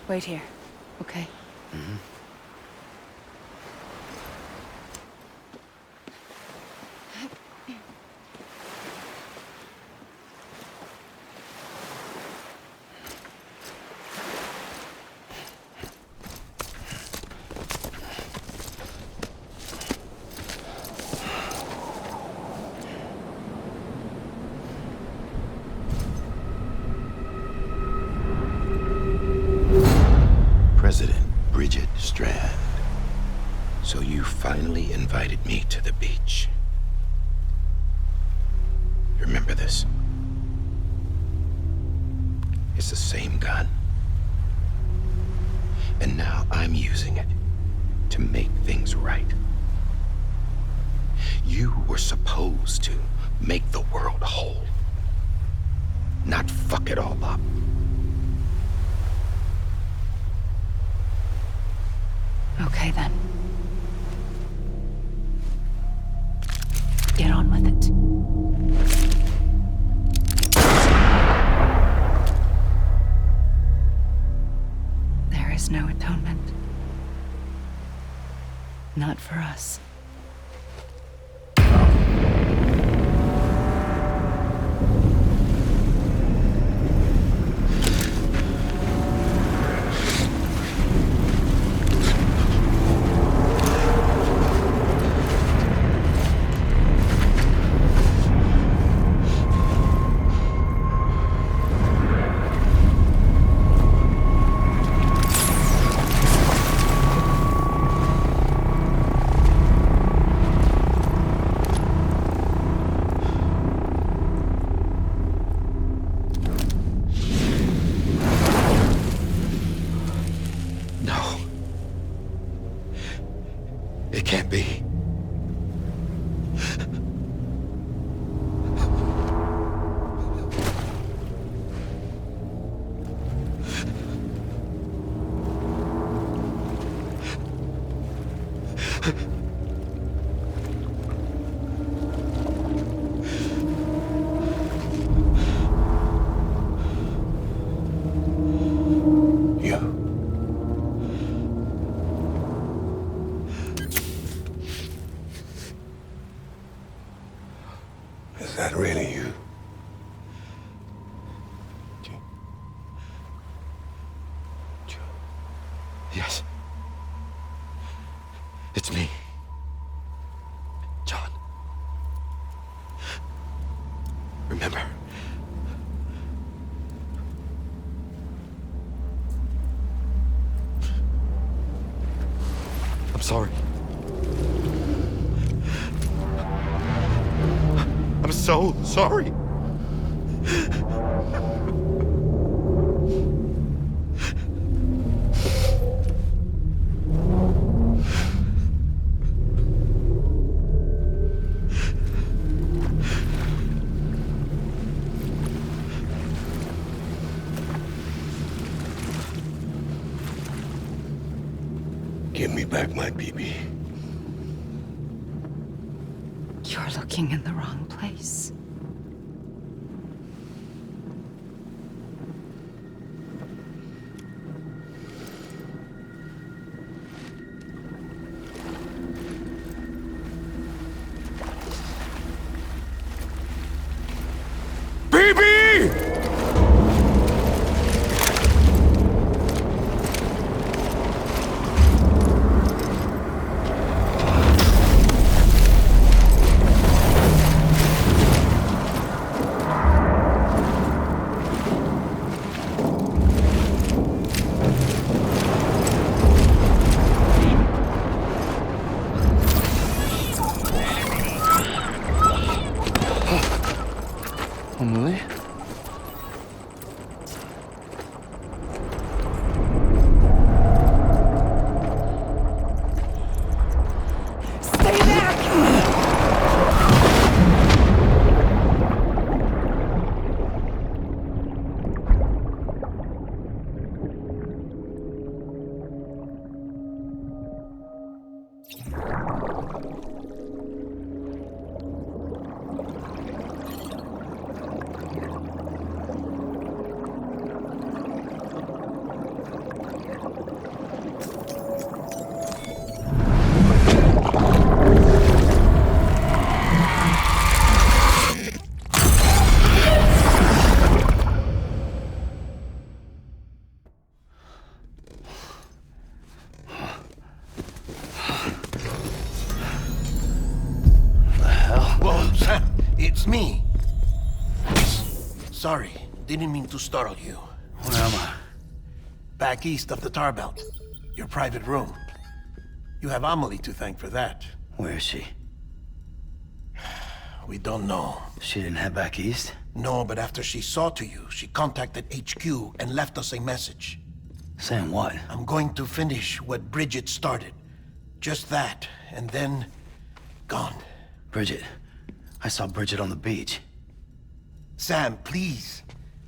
Wait here, okay? Mm-hmm. President Bridget Strand. So you finally invited me to the beach. Remember this? It's the same gun. And now I'm using it to make things right. You were supposed to make the world whole, not fuck it all up. Okay, then. Get on with it. There is no atonement. Not for us. It can't be. Is that really you? Yes. It's me. John. Remember. I'm sorry. I'm so sorry. Give me back my BB. You're looking in the wrong place. it's me. Sorry, didn't mean to startle you. Where am I? Back east of the tar belt. Your private room. You have Amelie to thank for that. Where is she? We don't know. She didn't head back east? No, but after she saw to you, she contacted HQ and left us a message. Saying what? I'm going to finish what Bridget started. Just that, and then... gone. Bridget. I saw Bridget on the beach. Sam, please.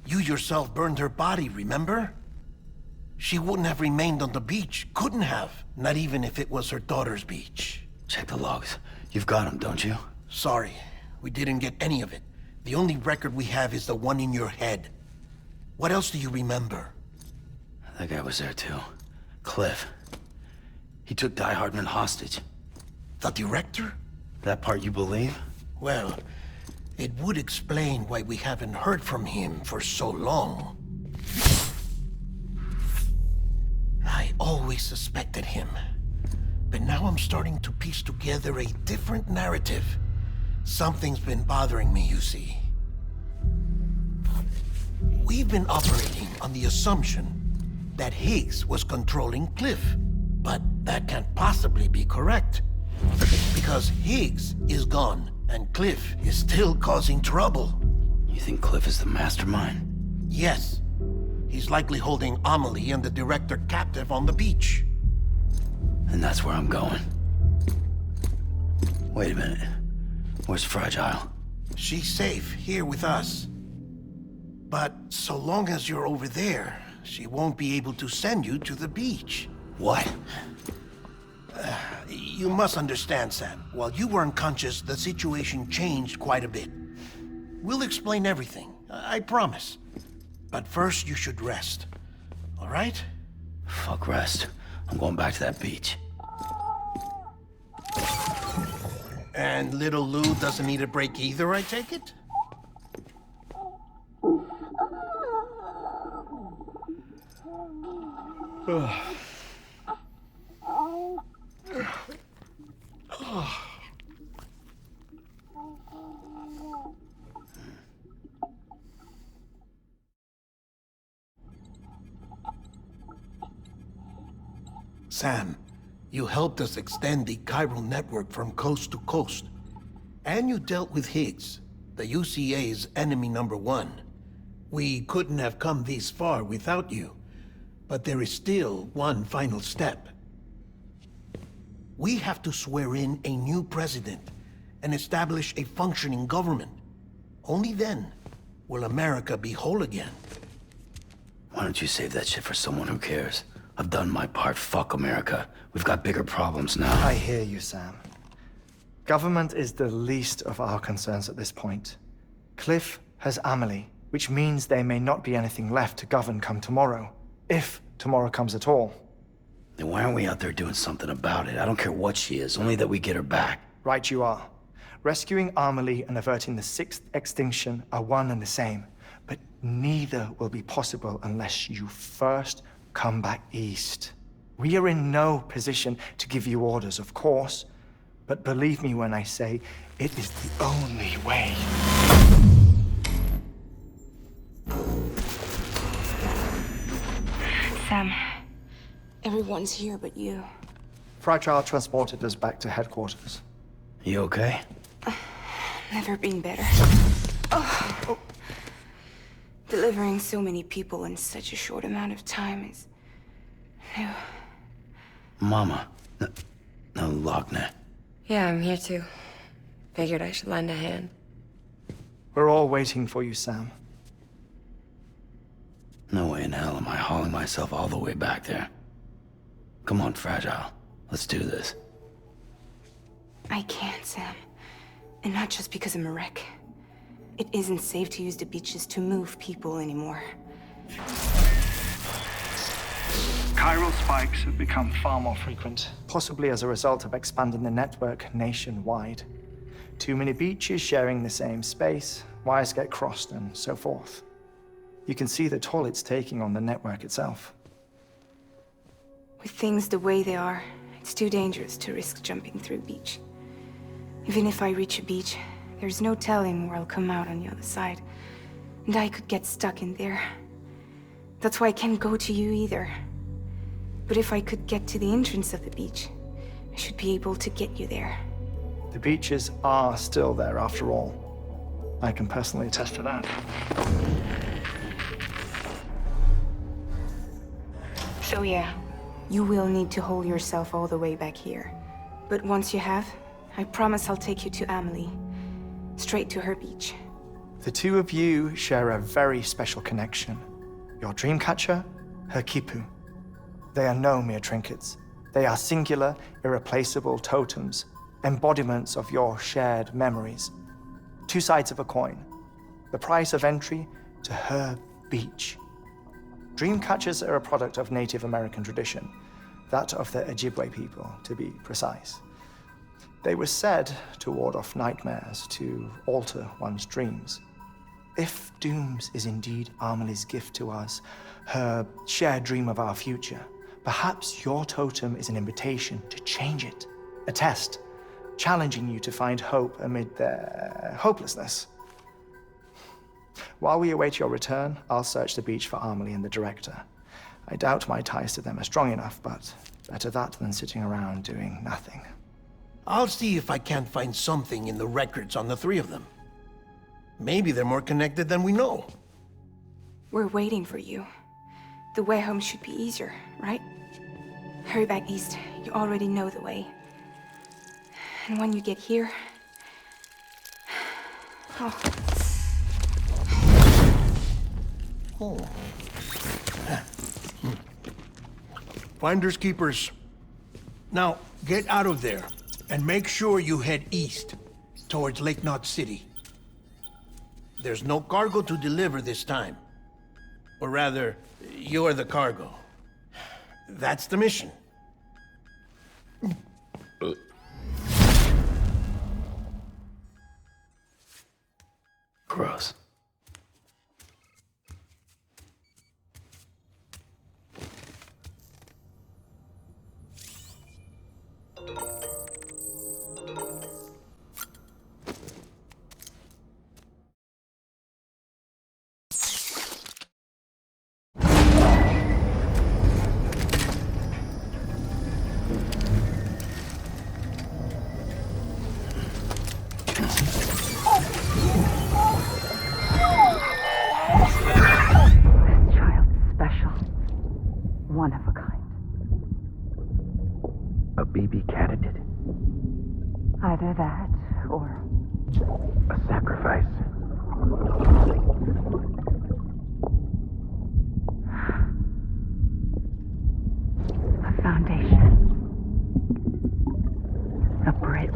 You yourself burned her body, remember? She wouldn't have remained on the beach. Couldn't have. Not even if it was her daughter's beach. Check the logs. You've got them, don't you? Sorry. We didn't get any of it. The only record we have is the one in your head. What else do you remember? That guy was there too. Cliff. He took Die-Hardman hostage. The director? That part you believe? Well, it would explain why we haven't heard from him for so long. I always suspected him. But now I'm starting to piece together a different narrative. Something's been bothering me, you see. We've been operating on the assumption that Higgs was controlling Cliff. But that can't possibly be correct. Because Higgs is gone, and Cliff is still causing trouble. You think Cliff is the mastermind? Yes. He's likely holding Amelie and the director captive on the beach. And that's where I'm going. Wait a minute. Where's Fragile? She's safe here with us. But so long as you're over there, she won't be able to send you to the beach. What? You must understand, Sam. While you were unconscious, the situation changed quite a bit. We'll explain everything, I promise. But first, you should rest. All right? Fuck rest. I'm going back to that beach. And little Lou doesn't need a break either, I take it? Sam, you helped us extend the chiral network from coast to coast. And you dealt with Higgs, the UCA's enemy #1. We couldn't have come this far without you. But there is still one final step. We have to swear in a new president and establish a functioning government. Only then will America be whole again. Why don't you save that shit for someone who cares? I've done my part. Fuck America. We've got bigger problems now. I hear you, Sam. Government is the least of our concerns at this point. Cliff has Amelie, which means there may not be anything left to govern come tomorrow. If tomorrow comes at all. Then why aren't we out there doing something about it? I don't care what she is, only that we get her back. Right you are. Rescuing Amelie and averting the 6th extinction are one and the same. But neither will be possible unless you first come back east. We are in no position to give you orders, of course. But believe me when I say, it is the only way. Sam, everyone's here but you. Fragile transported us back to headquarters. You okay? Never been better. Oh. Delivering so many people in such a short amount of time is... new. Mama. No, Lochner. Yeah, I'm here too. Figured I should lend a hand. We're all waiting for you, Sam. No way in hell am I hauling myself all the way back there. Come on, Fragile. Let's do this. I can't, Sam. And not just because I'm a wreck. It isn't safe to use the beaches to move people anymore. Chiral spikes have become far more Frequent, possibly as a result of expanding the network nationwide. Too many beaches sharing the same space, wires get crossed, and so forth. You can see the toll it's taking on the network itself. With things the way they are, it's too dangerous to risk jumping through a beach. Even if I reach a beach, There's no telling where I'll come out on the other side. And I could get stuck in there. That's why I can't go to you either. But if I could get to the entrance of the beach, I should be able to get you there. The beaches are still there after all. I can personally attest to that. So yeah, you will need to hold yourself all the way back here. But once you have, I promise I'll take you to Amelie. Straight to her beach. The two of you share a very special connection. Your dreamcatcher, her quipu. They are no mere trinkets. They are singular, irreplaceable totems, embodiments of your shared memories. Two sides of a coin. The price of entry to her beach. Dreamcatchers are a product of Native American tradition, that of the Ojibwe people, to be precise. They were said to ward off nightmares, to alter one's dreams. If Dooms is indeed Amelie's gift to us, her shared dream of our future, perhaps your totem is an invitation to change it. A test, challenging you to find hope amid their hopelessness. While we await your return, I'll search the beach for Amelie and the director. I doubt my ties to them are strong enough, but better that than sitting around doing nothing. I'll see if I can't find something in the records on the three of them. Maybe they're more connected than we know. We're waiting for you. The way home should be easier, right? Hurry back east. You already know the way. And when you get here... Oh. Oh. Finders keepers. Now, get out of there, and make sure you head east, towards Lake Knot City. There's no cargo to deliver this time. Or rather, you're the cargo. That's the mission. Gross. One of a kind. A BB candidate? Either that, or... A sacrifice? a foundation. A bridge.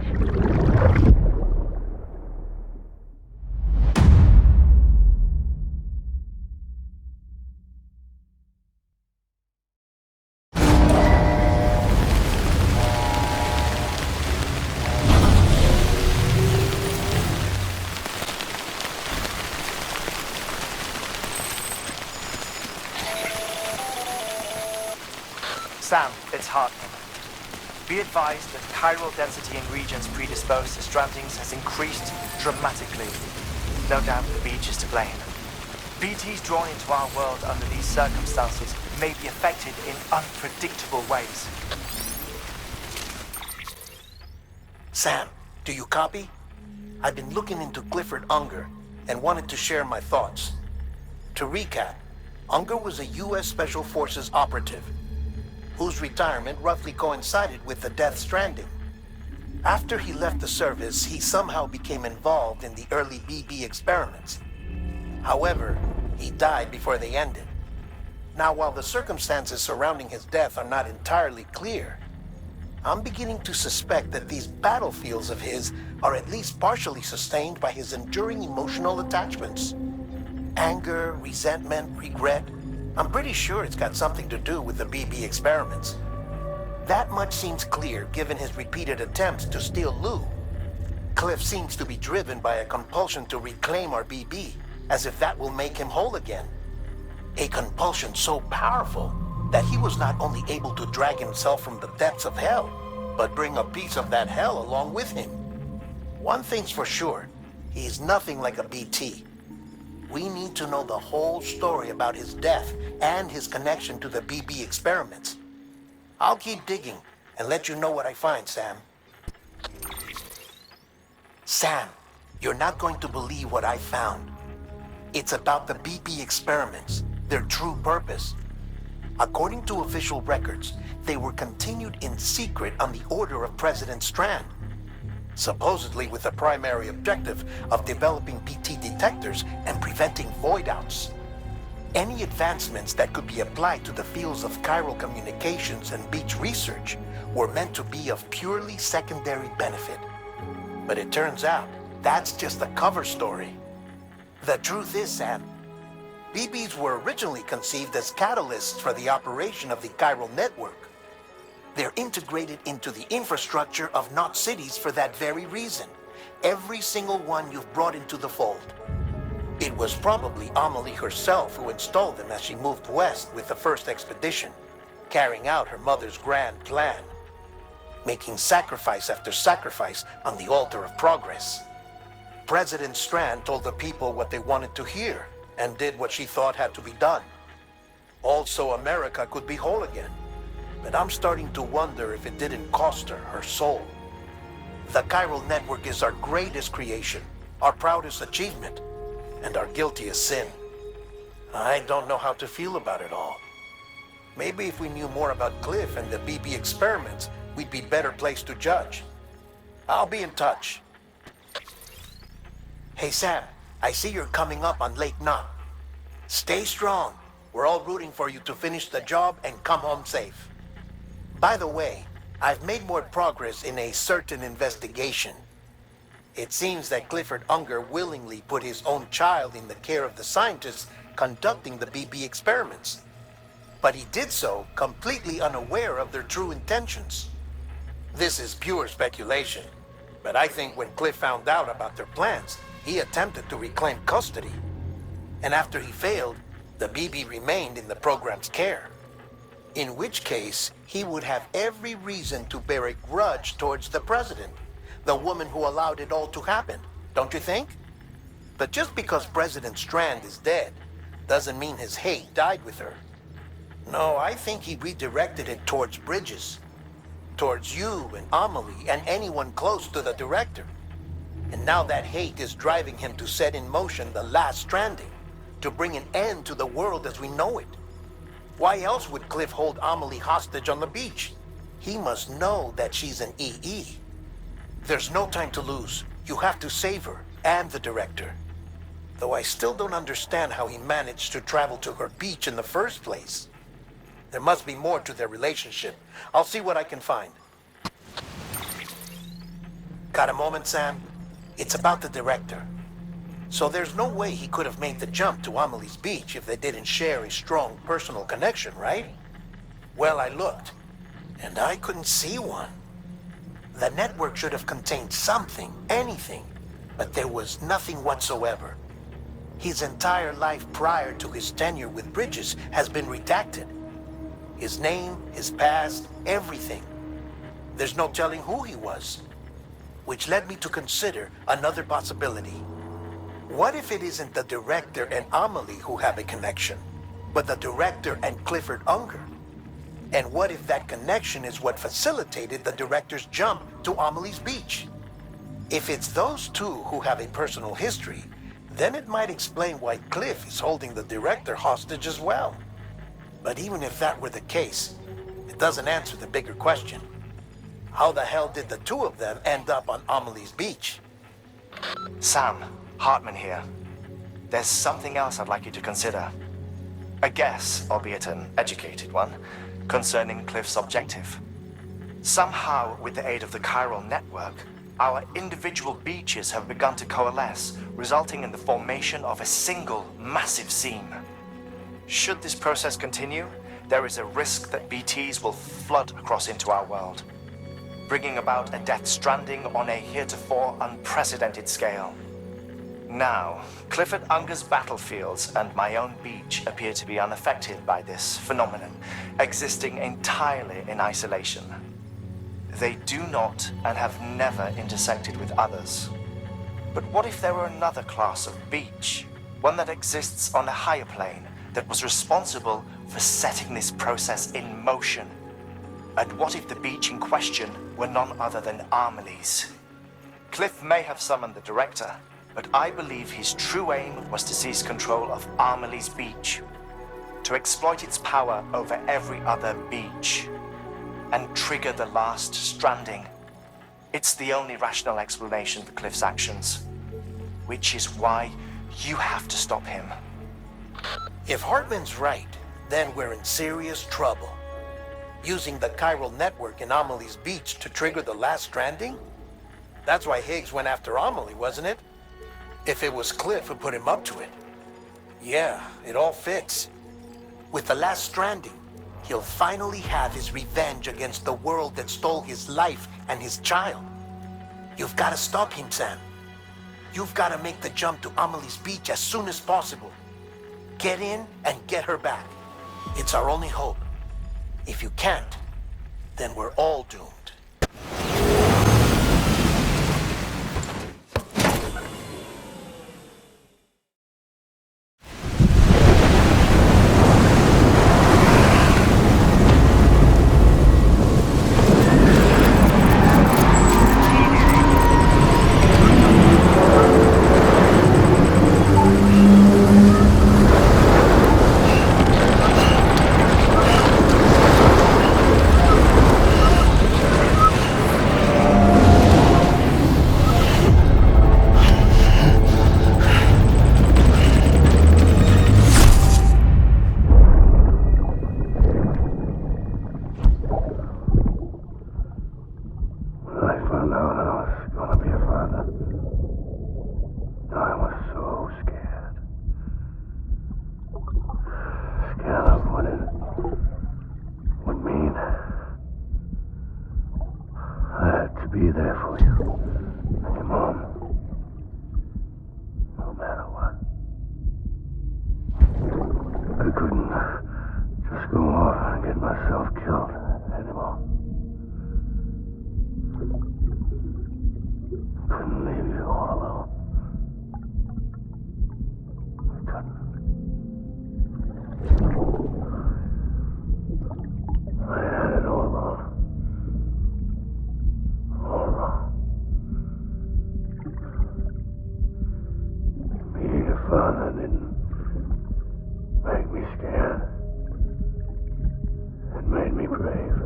Sam, it's Hardman. Be advised that chiral density in regions predisposed to strandings has increased dramatically. No doubt the beach is to blame. BTs drawn into our world under these circumstances may be affected in unpredictable ways. Sam, do you copy? I've been looking into Clifford Unger and wanted to share my thoughts. To recap, Unger was a U.S. Special Forces operative whose retirement roughly coincided with the Death Stranding. After he left the service, he somehow became involved in the early BB experiments. However, he died before they ended. Now, while the circumstances surrounding his death are not entirely clear, I'm beginning to suspect that these battlefields of his are at least partially sustained by his enduring emotional attachments. Anger, resentment, regret. I'm pretty sure it's got something to do with the BB experiments. That much seems clear given his repeated attempts to steal Lou. Cliff seems to be driven by a compulsion to reclaim our BB, as if that will make him whole again. A compulsion so powerful that he was not only able to drag himself from the depths of hell, but bring a piece of that hell along with him. One thing's for sure, He's nothing like a BT. We need to know the whole story about his death and his connection to the BB experiments. I'll keep digging and let you know what I find, Sam. Sam, you're not going to believe what I found. It's about the BB experiments, their true purpose. According to official records, they were continued in secret on the order of President Strand, supposedly with the primary objective of developing BT detectors and preventing void-outs. Any advancements that could be applied to the fields of chiral communications and beach research were meant to be of purely secondary benefit. But it turns out, that's just a cover story. The truth is, Sam, BBs were originally conceived as catalysts for the operation of the chiral network. They're integrated into the infrastructure of Knot cities for that very reason. Every single one you've brought into the fold. It was probably Amelie herself who installed them as she moved west with the first expedition, carrying out her mother's grand plan, making sacrifice after sacrifice on the altar of progress. President Strand told the people what they wanted to hear and did what she thought had to be done. Also, America could be whole again. But I'm starting to wonder if it didn't cost her her soul. The chiral network is our greatest creation, our proudest achievement, and our guiltiest sin. I don't know how to feel about it all. Maybe if we knew more about Cliff and the BB experiments, we'd be better placed to judge. I'll be in touch. Hey Sam, I see you're coming up on Lake Knot. Stay strong. We're all rooting for you to finish the job and come home safe. By the way, I've made more progress in a certain investigation. It seems that Clifford Unger willingly put his own child in the care of the scientists conducting the BB experiments. But he did so completely unaware of their true intentions. This is pure speculation, but I think when Cliff found out about their plans, he attempted to reclaim custody. And after he failed, the BB remained in the program's care. In which case, he would have every reason to bear a grudge towards the president, the woman who allowed it all to happen, don't you think? But just because President Strand is dead, doesn't mean his hate died with her. No, I think he redirected it towards Bridges, towards you and Amelie and anyone close to the director. And now that hate is driving him to set in motion the last Stranding, to bring an end to the world as we know it. Why else would Cliff hold Amelie hostage on the beach? He must know that she's an EE. There's no time to lose. You have to save her and the director. Though I still don't understand how he managed to travel to her beach in the first place. There must be more to their relationship. I'll see what I can find. Got a moment, Sam? It's about the director. So there's no way he could have made the jump to Amelie's beach if they didn't share a strong personal connection, right? Well, I looked, and I couldn't see one. The network should have contained something, anything, but there was nothing whatsoever. His entire life prior to his tenure with Bridges has been redacted. His name, his past, everything. There's no telling who he was. Which led me to consider another possibility. What if it isn't the director and Amelie who have a connection, but the director and Clifford Unger? And what if that connection is what facilitated the director's jump to Amelie's beach? If it's those two who have a personal history, then it might explain why Cliff is holding the director hostage as well. But even if that were the case, it doesn't answer the bigger question. How the hell did the two of them end up on Amelie's beach? Sam, Hartman here. There's something else I'd like you to consider. A guess, albeit an educated one, concerning Cliff's objective. Somehow, with the aid of the chiral network, our individual beaches have begun to coalesce, resulting in the formation of a single massive seam. Should this process continue, there is a risk that BTs will flood across into our world, bringing about a death stranding on a heretofore unprecedented scale. Now, Clifford Unger's battlefields and my own beach appear to be unaffected by this phenomenon, existing entirely in isolation. They do not and have never intersected with others. But what if there were another class of beach? One that exists on a higher plane, that was responsible for setting this process in motion? And what if the beach in question were none other than Amelie's? Cliff may have summoned the director, but I believe his true aim was to seize control of Amelie's beach, to exploit its power over every other beach, and trigger the last Stranding. It's the only rational explanation for Cliff's actions, which is why you have to stop him. If Hartman's right, then we're in serious trouble. Using the chiral network in Amelie's beach to trigger the last Stranding? That's why Higgs went after Amelie, wasn't it? If it was Cliff who put him up to it. Yeah, it all fits. With the last Stranding, he'll finally have his revenge against the world that stole his life and his child. You've got to stop him, Sam. You've got to make the jump to Amelie's beach as soon as possible. Get in and get her back. It's our only hope. If you can't, then we're all doomed. Be there for you and your mom, no matter what. I couldn't just go off and get myself killed anymore. Couldn't leave you all alone. I couldn't. I had it all wrong. Being a father didn't make me scared. It made me brave.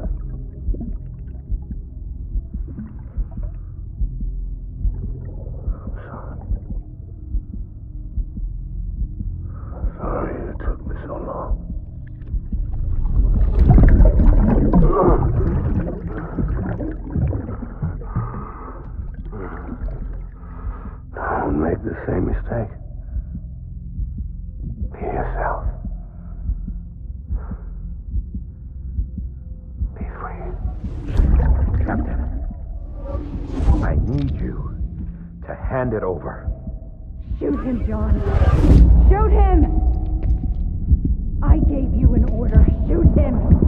I'm sorry. I'm sorry it took me so long. Don't make the same mistake. Be yourself. Be free. Captain, I need you to hand it over. Shoot him, John. Shoot him! I gave you an order. Shoot him!